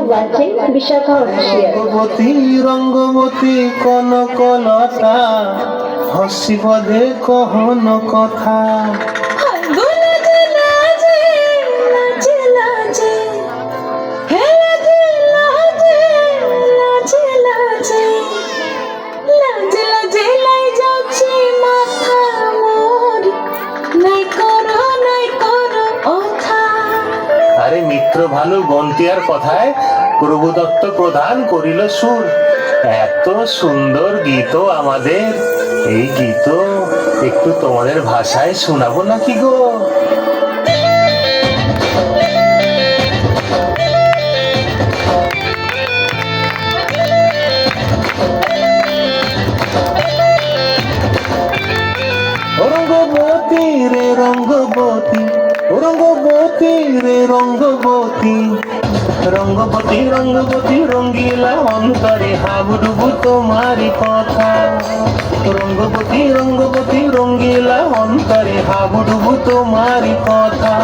watching Vishakha Official. Rangabati Rangabati Kanaklata হসিব দে কহন কথা আরে মিত্র ভানু বন্তিয়ার কথায় প্রভুদত্ত প্রদান করিল সুর। এত সুন্দর গীত আমাদের, এই গীত একটু তোমাদের ভাষায় শোনাবো নাকি গো? রঙ্গবতী রে রঙ্গবতী, রঙ্গবতী রে রঙ্গবতী, রঙ্গবতী রঙ্গবতী রঙ্গিলা অন্তরে হাবুডুবু তোমারি কথা। রঙ্গবতী রঙ্গবতী রঙ্গিলা অন্তরে হাবুডুবু তোমারি কথা।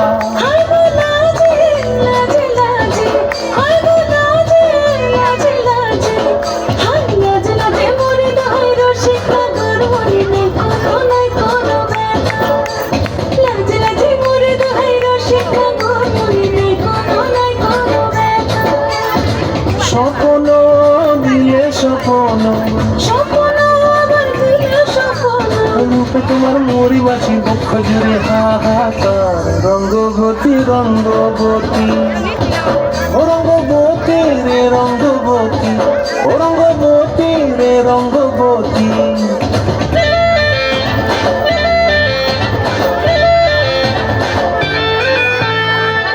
স্বপ্ন দিলে স্বপ্ন রূপে তোমার মরি বাসি বক্ষ জুড়ে হাহাকার। রঙ্গবতী রঙ্গবতী, ও রঙ্গবতী রে রঙ্গবতী, ও রঙ্গবতী রে রঙ্গবতী।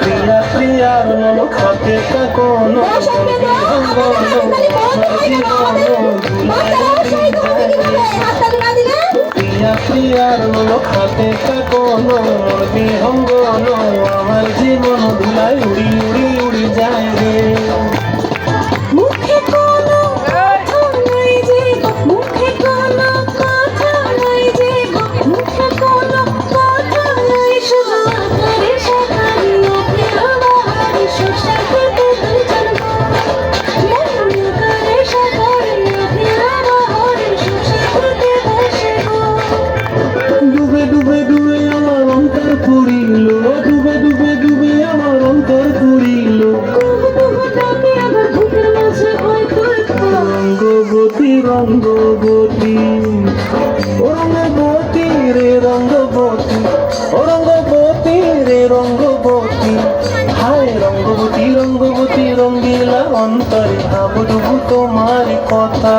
প্রিয়া প্রিয়ার মন খাতে কোন প্রিয়া প্রিয়ার মন খাতে কোন বিহঙ্গন আমার জীবন ধুলাই উড়ি উড়ি উড়ি যায় রে। ডুবে ডুবে ডুবে আমার অন্তর পুরিল, ডুবে ডুবে ডুবে আমার অন্তর পুরিল। রঙ্গবতী রঙ্গবতী, ও রঙ্গবতী রে রঙ্গবতী, ও রঙ্গবতী রে রঙ্গবতী। হায় রঙ্গবতী রঙ্গবতী রঙ্গিলা অন্তরে হাবুডুবু তোমারি কথা।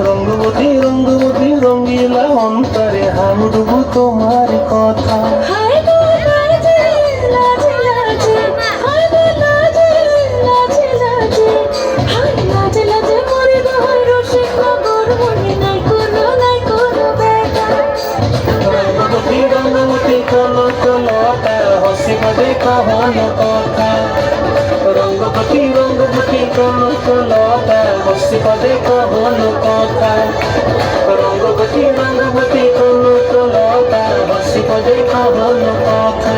রঙ্গবতী রঙ্গবতী রঙ্গিলা অন্তরে হাবুডুবু তোমারি কথা। রঙ্গবতী রঙ্গবতী কনকলতা হসিব দে কহন কথা। রঙ্গবতী রঙ্গবতী কনকলতা হসিব দে কহন কথা। রঙ্গবতী রঙ্গবতী কনকলতা হসিব দে কহন কথা।